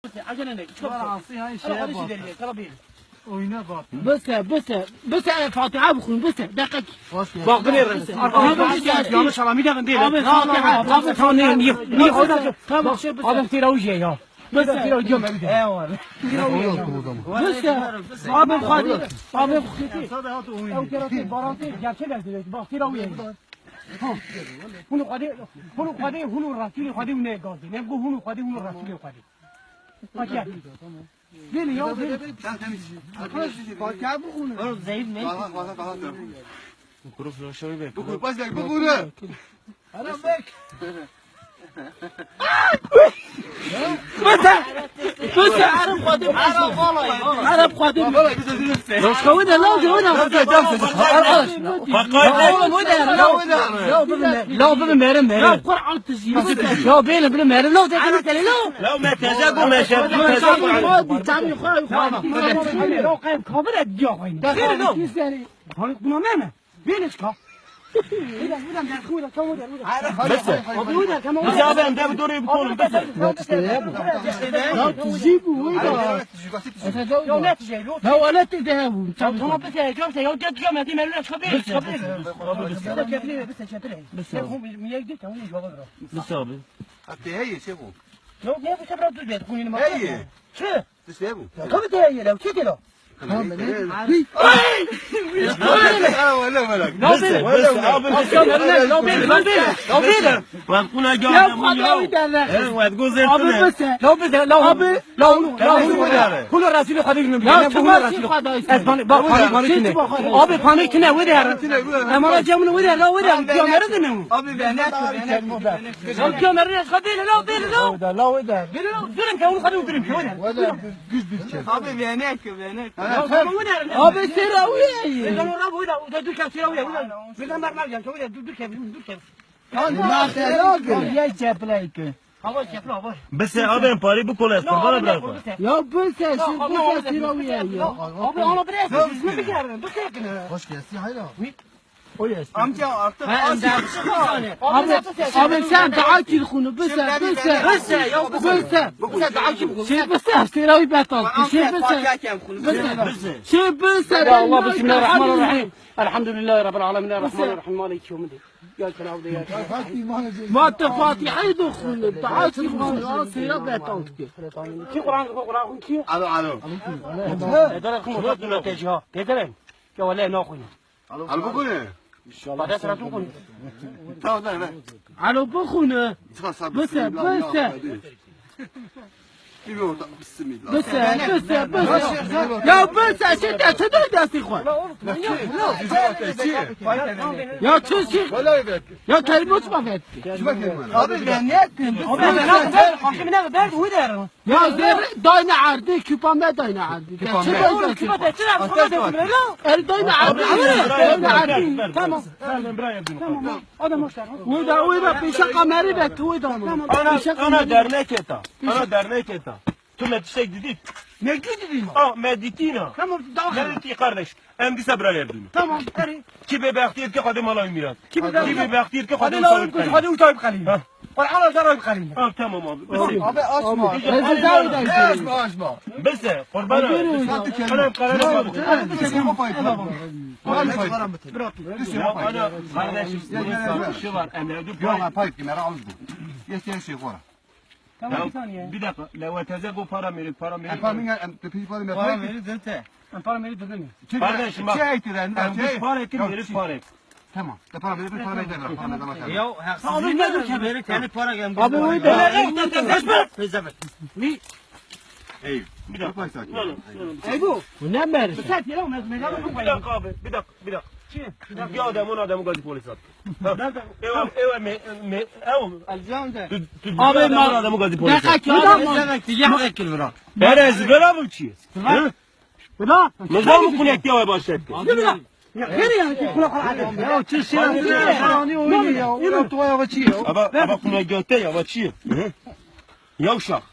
عجلة لك شوف هاي شيء oyuna bak. بس فاتحة بخون بس دقيق Bak bu ne? Yanlış alamı da değil. Abi Fatiha abi Tanrı niye tamam adam tiravuje ya. بس tiravuje mi bir de? ايوه بس abi خادي abi بختي او كراتي بارانتي gerçek ezdi bak tiravuje هنو خادي هنو راسي خادي ne gazdi ne bu hunu خادي hunu rasi خادي Fakir. Beni ya beni. Fakir bu konu. Oğlum zayıf ne? Kuru flaşörü bek. Bu kurpaz bek bu bunu. Anam bek. بس عرب قادم عرب قادم لو شوينا لو جونا لو بالمرم لو قرعه تزيد لو بين بالمرم لو لو ما تزاقوا ما شافوا تعمل خايف لو قايم كبر الديو وين لو بنا ماما بينش كا بس abi hem de bir doğruyu bir kolum bes. لا تجيبوا وين لا تجيبوا لا ولا تذهبوا تمام بس يا جماعه يا جد جماعه دي مالنا خبير بس هم يجي تقولي جواب بس abi. Hatta hey şey bu. لو ما بتبرد البيت كوني ما Hey. شو İşte bu. كم تهي لو شو كيلو بس abi. لو بين Ben kuna يا geldim قدوي ya. ده Evet göz ابي etme. بس لو كل راسي خديك من لا تماشي اسباني ابي بانيك نه وده اما جامن وده لا وده جامرنا Abi ben ne لو جامرنا خدينا لا بين لا وده فين كانوا خدوا دريم وده Abi ben ne ابي سراوي قالوا رابو وده دوك سراوي وده ما مرجع وده دوك ما تلاقي يا جابلايك هوا شكله هوا بس abi parayı bu kolay kurban bırak. يا بس شو سراوي ابي انا بريس اسمه بيجرن بس هيك Hoş geldin hayra. amca artık abi sen تعاكي الخونه بس شيء بس سراوي بطل شيء بس Ya Allah bismillahirrahmanirrahim. Elhamdülillahi rabbil alamin errahmanirrahim maliki yevmiddin. Ya kenavde ya. ما تفاتيح يدخل تعاكي الخونه سراوي بطل Ki Kur'an ki. Alo alo. Ederek kumda tecih. Ederek. Ya vallahi ne okuyun. Alo bu ne? İnşallah da sıra tukun. Tamam lan. على بخونه Çıkar sabır. بس Bismillah. يا بس عشان تدور يا اخوان يا تشي يا كلمة ما فات Abi ben ne ettim? يا زين داينا عردي كيبا ما داينا عردي داينا عردي تمام ودا في شقة مريبة ودا Ana dernek eta. Ana dernek eta. Tu metişek dedik. ne gideyim Ah meditina. tamam daha Mediti kardeş. Em bir sabra yerdim. tamam hadi Ki be baktiyet ki kadim alayım mirat. Ki be baktiyet ki hadi kadim la sahip كنت kadim. hadi utayıp kalayım والعرب ضرب قليل Ah tamam abi. Abi açma. Açma açma. Bese kurban. Anam kararım. Ana kardeşim şu var emredu. Yok payıp kimere almış bu. Yeter şey var. tamam bir saniye Bir dakika. Leva teze bu para verir. Efendim tepi para mı? Para verir zaten. ben para verir dedim Kardeşim bak. Şey ettiren. Biz para ettim verir para et. Tamam. Para verir para eder. Para da bakar. Ya haksızlık nedir ki verir kendi para geldi. abi o da Ey. Bir dakika. ey bu ne mer sen ya mezmega Bir dakika abi. Bir dakika. Bir adamı gazi polis attı. Abi adamı gazi polis attı. دقيقة Berez vera mı çiğ? لا Neden bu kunek yavaş başlattı? يا خير يا كل حاجة Ya çiş yani oynuyor ya. Ulan tuva yavaşıyor. Ama kunek göte yavaş çiğ. Yavşak.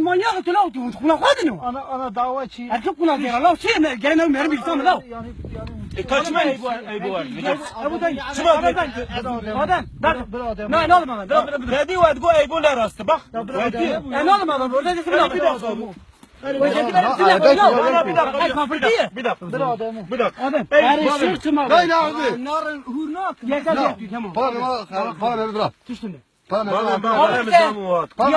manyak تلاو تقول خدنه Ana dava çiğ. أشوف كنا كنا لو شيء جاينا مرمي سام لو Kaçma ey bu var. Ebu dayı. Şuna Adam. Adam. Ne ne oğlum adam? Dedi ve bu ey bu ne rastı bak. Ne oğlum adam? Orada desin bir dakika. Bir dakika. Adam. Her sırtıma. Hayır abi. Narın hurnak. Yeter tamam. Para ver bırak. Düştün. Para ver. Bana mizamı var. Para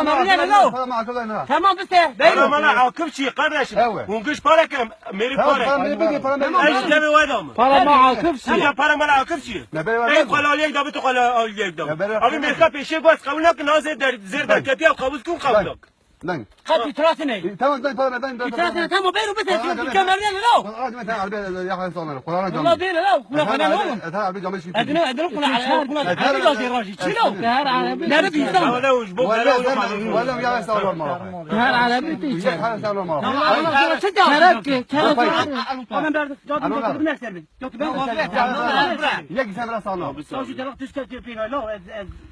akıllı ne? Tamam işte. Bana bana akıp çiğ kardeşim. Evet. Hunkuş para kem. Meri para. Para beni para beni. Ay tabi var adamı. Para muakıf Sen ya para bana akıp çiğ. Ne beraber Ey kalaliye da bitu kalaliye da. Abi merka peşe bas kabul nak nazır der zir der keti al kabul kun kabul nak. Lan. Hadi itirazı ne? Tamam para ver. İtirazı tamam ben bu kemerden ne o? Hadi ben harbi yakın sonra. Kur'an'a Allah gömdüm. değil la. Kula bana ne oğlum? Harbi camı şimdi. Edine kula hadi gazi raji. Çilo. Her Arabi. Nerede bir insan? Valla uç bu valla ولا يا استغفر الله Her Arabi değil. يا استغفر الله Hemen verdik. Cadı götürdüm ekserini. Götürdüm ben يا كسر راس الله Savcı taraf tüsket yapıyor. La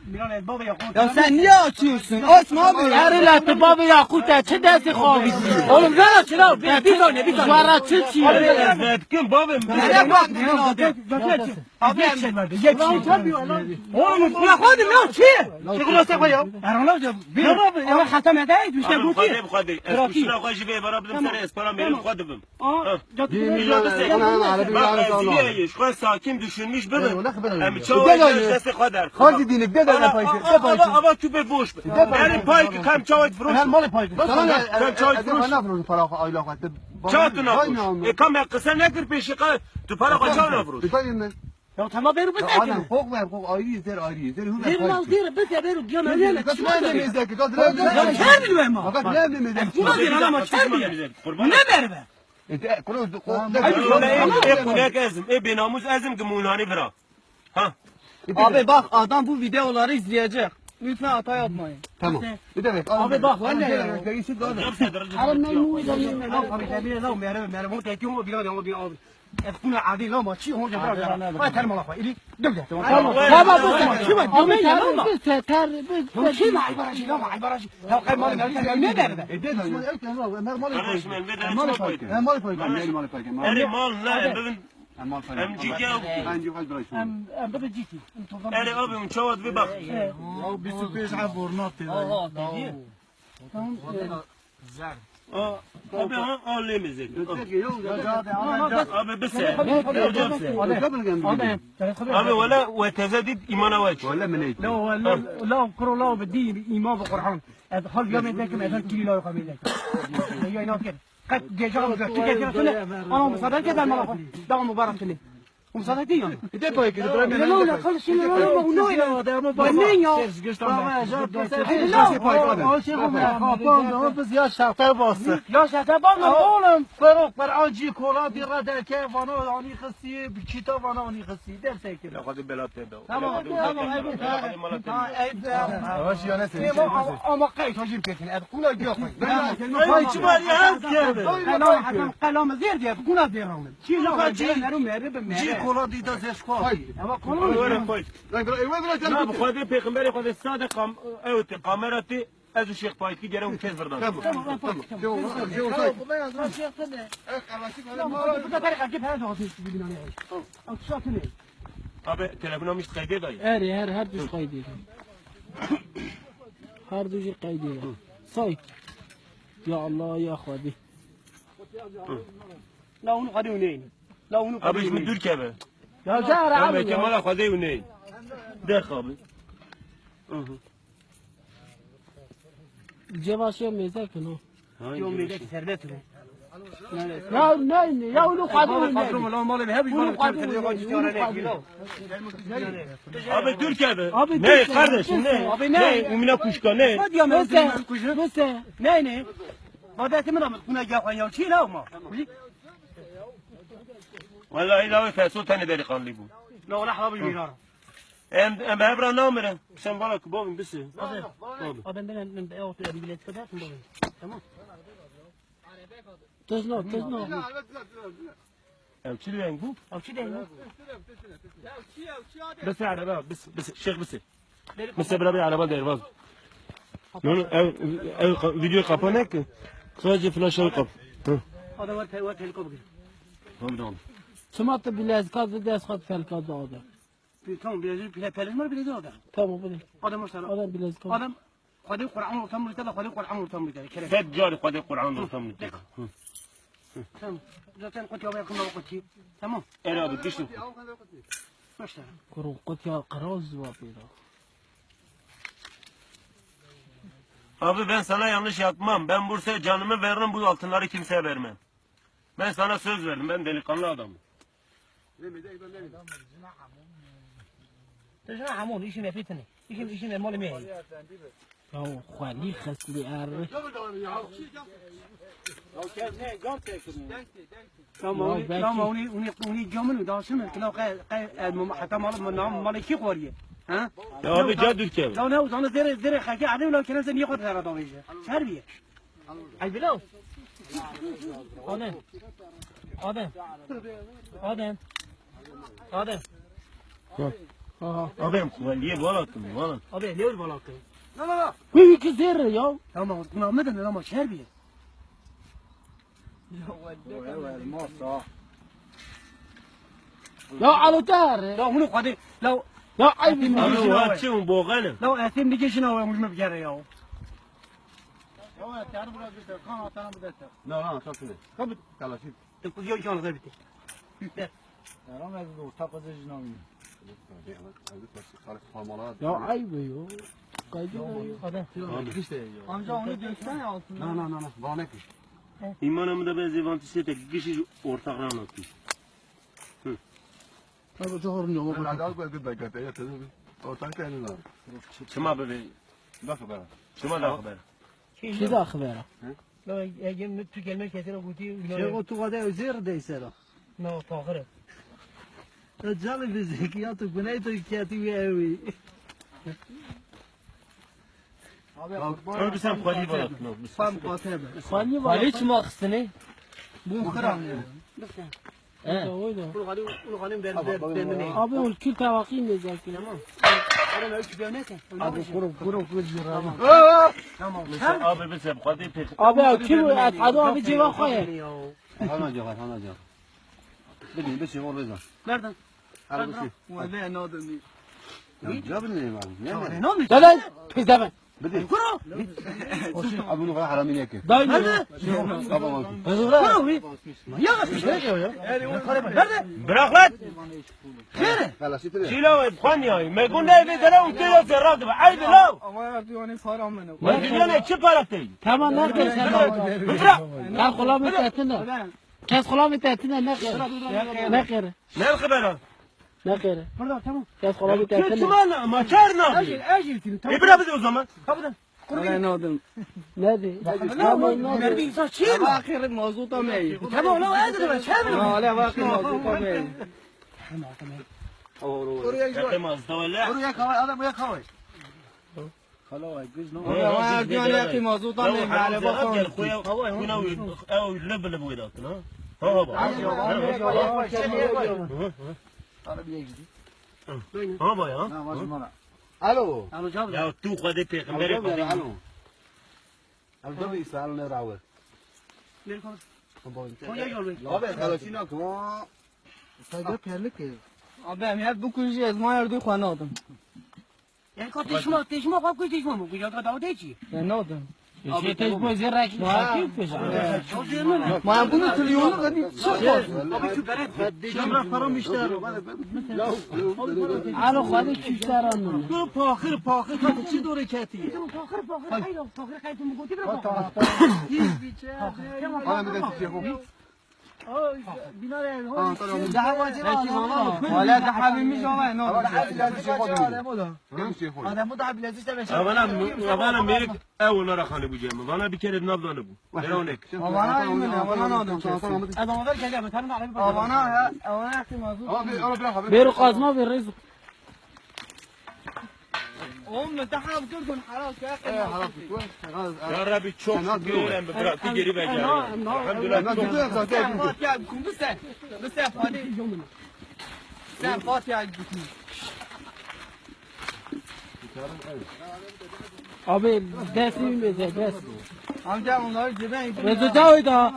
Milan el baba yakın. Ya sen niye açıyorsun? Açma abi. Her ilatı babı Yakut'a çi dersi kavisi. Oğlum ver aç la. Bir saniye. Vara çi. Etkin babam. Nereye bakmıyorsun abi? Abi eksen verdi. Oğlum kula koydum ya çi. Çekil sen koy ya. Erhanlar da bir ama hatam edeydi işte bu ki. Bu kadar. Eskuşuna kaçı be beraber sana espara benim kadımım. انا عربي يعرف الله Şu an sakin düşünmüş benim. ونخبر Hem çavaş sesi kadar. خالد دينك ده انا بايك Ama küpe boş. Yani payki kam çavaş vuruş. مالي بايك كم شوي فلوس؟ انا نفرض فراغ اي لغه Çatına vuruş. Kam yakısa nedir peşi kal. Tu para kaçana vuruş. بتاين Ya tamam verin bir انا tek. فوق ما فوق ايري زير ايري زير هو Verin al verin bir tek verin. Diyor ben قد لا ميزك قد Ya لا kâr bilmem ha. قد لا ميزك Buna bir ama kâr bilmem. Ne ver be? انت كروز Kunek ezim. Benamuz ezim ki munani bırak. Ha. Abi bak adam bu videoları izleyecek. Lütfen hata yapmayın. تمام بدك Abi bak vallahi. تكون عادي لا ما شيء هون جبر ما تعلم الله إلي دبده Tamam bu şi var. Ama ya bir sefer bir شيء ما عبارة لا ما عبارة لو قال مالي ما دار Eri mal ne? Hem cike أم بدي جيتي Eri abim çavat bir bak. Abi ha alemizek. Abi bir se. Abi valla ve tezedid imana veç. ولا من ايد لا كرو لا بدي إمام بقرحان هل يوم ذاك مثلا كيلو لا يقام ذاك هي ناكر قد جاجا تكتير أنا مصادق كذا المرة ده مبارك لي ومصادق دي يوم لا لا خلص لا لا ده مبارك Ya şartlar bastı. يا شتبان oğlum Faruk Ber'anci kola bir radeke vano ani khasi bir kitap vano ani khasi der sekir. Hadi belat ebe. tamam واش يا ناس ama kayıt hocam kesin kula yok Ay çıma ya geldi. كلام زير دي كنا زيرهم شي لا Ci kola dida zeşko. ama konu koy. Ya bu kadar peygamberi kadar sadık kamerati az şeyh payki gelen kez verdan. bu da tarih acip her zaman bir binanı او تشاتني Abi telefonum hiç kaydı dayı. her düz kaydıydı. Her düz kaydıydı. Say. Ya Allah ya Hadi. لا هو قديم نين لا هو Abi ismi Türkiye be. يا زهر Abi عمي Kemal'a kadar ne? Dek abi. Cevaşya mezak no. يوم يدك سردته Ya ne ya onu kadın قدرهم لو مال بهبي Abi Türkiye be. Abi Ne Türkiye. kardeşim ne? Abi ne? Ne? Umine kuşka ne? ما ديام Bese. نيني هذا تمنا كنا جاوا يا شي لا ما Vallahi ilave fesut tane delikanlı bu. لو راح ابي دينار Em hebra namere. Sen bana kubavın bisi. ابن بنا اوت البلاد كذا تمام Tezno. Em çileyen bu. او شي دايما Bisi araba bisi şeyh bisi. Bisi beraber araba dervaz. Ev video kapanak. Sadece flash al kap. هذا وقت هيليكوبتر Tamam. Çimat da bilez kazı ders kat fel kazı adam. Tamam biraz pelin var biraz adam. Tamam bu. Adam mesela. Adam bilez kazı. Adam خدي القرآن وتمر كذا خدي القرآن وتمر كذا كذا. Fed cari kade Kur'an da tam nite. تمام. zaten قلت يا بيكم لو قلت تمام. Era abi düştü. başla. Kuru kot ya karaz var bir. Abi ben sana yanlış yapmam. Ben Bursa'ya canımı veririm, bu altınları kimseye vermem. Ben sana söz verdim. Ben delikanlı adamım. تجنا حمون إيش ما فيتني إيش ما مال مين. Ya khali khasli arif. لما وني جمل وداشم كلا حتى مال كي قوريه ها. Ya abi cad ülke. لو ناو زانا زر خاكي عدي ولا كنا زين ياخذ هذا طويله. شربيه. أي بلو. آدم. Abim kuvaliye balattım valla. Abi ne var balık? Bir kızır ya. Tamam, Muhammed'in ama şerbiye. Ya alutar. لو هنو قادي لو Ya ayıp mı? Abi o açım boğanım. لو أثيم ديجي شنو هو مش مبجرة ياو. لا لا شوف كم كلاشيك تقول يوم شلون غيرتي. لا ما يقدر تاخذ جنون Ya ayıp ya. Kaydı ya. Amca onu döksene altına. لا لا لا bana ne ki? İmanımı da ben zevantisi tek kişi ortakla anlattım. Tabii çok ürün yok. Ben daha böyle gıda gıda ya tabii. O tanka elinde. Çıma bebeği. Bak haber. Çıma da haber. Şey de akbara. لو يجي تكلم كثير وقولي Şey o tuvada özer deyse la. ما فاخر. Canı bizi ki ya tu güney tu kiyati ve evi. Abi sen kuvaliye balattın abi. Fam katebe. Khali var. Khali çımak istene. Bu kıram. He. Oydu. قولوا غنم بين Abi ol kül tavakî mi zaten? أنا ما أشوف بينك. Abi kuru kızır abi. تمام. Abi biz hep kuvaliye pek. Abi kül atadu abi cevap koyar. Hana cevap hana cevap. Beni bir şey olur da. nereden? Hadi bir şey. Valla ne oldu ni? Ya ben ne var? Ne? Ne olmuş? Dalen pizdemen. Bedi. Abi bunu kadar haram yiyek. Dayı. Tamam. Ya bir şey diyor ya. Nerede? Bırak lan. Kalaşık ne? Şila Konya. Megun ne bedere unutuyor zerrat. Aydı la. Ama yardı yani param ne? Ben dünyanın çi para değil. Tamam nerede sen? Bırak. Kan kulağımı tehdine. Kes kulağımı tehdine ne kere? Ne kere? Ne haber? Ne kere? Burada tamam. Kes kulağımı tehdine. Çıma maçar ne abi? Ejil tamam. Bırak bizi o zaman. Kapıdan. Valla ne oldu? Ne de? Tamam ne Nerede de? insan çiğ mi? Vakir mazuta mey. Tamam lan öyle de çiğ mi? Valla vakir mazuta mey. Oraya gitmez. Tavalla. Oraya kavay adam buraya kavay. Valla yani yakı mazuta mey. Valla bakın. Gel kuya kuna o leb leb vedatın ha. Ha baba. Ha baba ya. Alo. Ya tu kade peygamberi kade. Alo. Alo bir sal ne rawe. Abi kalaşık ne kuma? Sadece perlik ya. Abi hem hep bu kuşu ezma yardı khana oldum. Yani teşma kapı teşma mı? Kucak da değil. Ben ne oldum? Şey tecrübe zerrak hakik peş. Ma bunu tülüyor hadi çok Abi şu beret. Şamra param işte. Alo khali küştaran. Bu pakır hadi çi doğru keti. Fakir hayır fakir kayıtı mı götürür mü? Bana bir de şey yapalım. Binare daha vacir valla daha bilmiş ama ne oldu? Adamı daha bilezik de beşer. Bana merik evlara kanı bu cemi. Bana bir kere nablanı bu. Ne onek? Bana emin bana ne oldu? Adam ver gel abi tanım abi. Bana ihtimazu. Abi ona bırak haber. Bir kazma bir rızık. Daha gördün haral Ya Rabbi çok şükür bıraktı geri ben geldim. Elhamdülillah çok Sen Fatiha kumdu sen. Sen Fatiha. Sen Fatiha gittin. Abi dersi mi ders? Amca onları ceben. Rezo da oyda.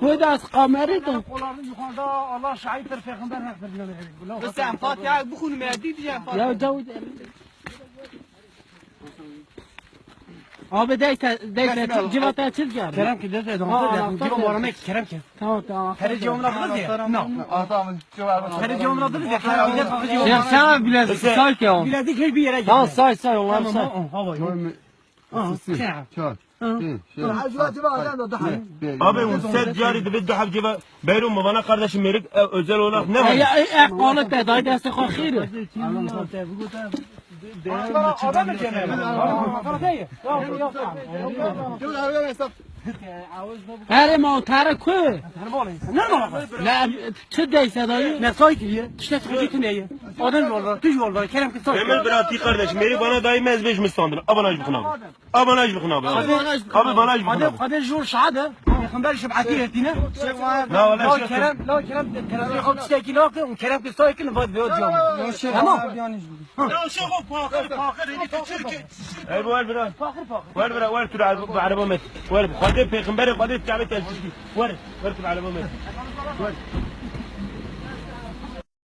Bu da az kameraydı. Kollarını yukarıda Allah şahittir, peygamber haktır. بس عم فاتحة بخون مادي دي عم فاتحة Ya Davud. Abi deyse civata açıl gel. Kerem ki dedi, domuz dedi. Gibi morana Kerem ki. Tamam. Her cevabını alırız ya. No. Adamın cevabı. Her cevabını alırız ya. Kerem bir de kalkı cevabını Ya sen bilezik say ki o. Bilezik hiçbir yere gitmez. Tamam say onları say. Tamam, hava yok. Çak. Abi sen cari de bir daha ceva Beyrun mu bana kardeşim verik özel olarak ne var? Ya qalet da dayı deste xir. Adam mı Kerem? Adam değil. Her ma tara ku. Ne? La çı deyse dayı. Ne say ki? İşte çıkacak ne? Adam yolda, düz yolda. Kerem ki say. Emel Birati kardeşim verik bana dayı mezbeş mi sandın? Abanaj bıkın abi. Abanaj bıkın abi. Abi banaj bıkın abi. قد الجور شعاده يخمر شبعتي هتينا لا ولا لا شيء. كلام لا كلام كلام ياخذ تشتكي لاقي وكلام كسايكل فاضي بيوت يوم تمام Ya şoku fakir idi Türkiye. Ver biraz. Ver biraz ver tur araba met. Ver. Hadi peygamber hadi tabi telsizdi. Ver tur araba met. Ver.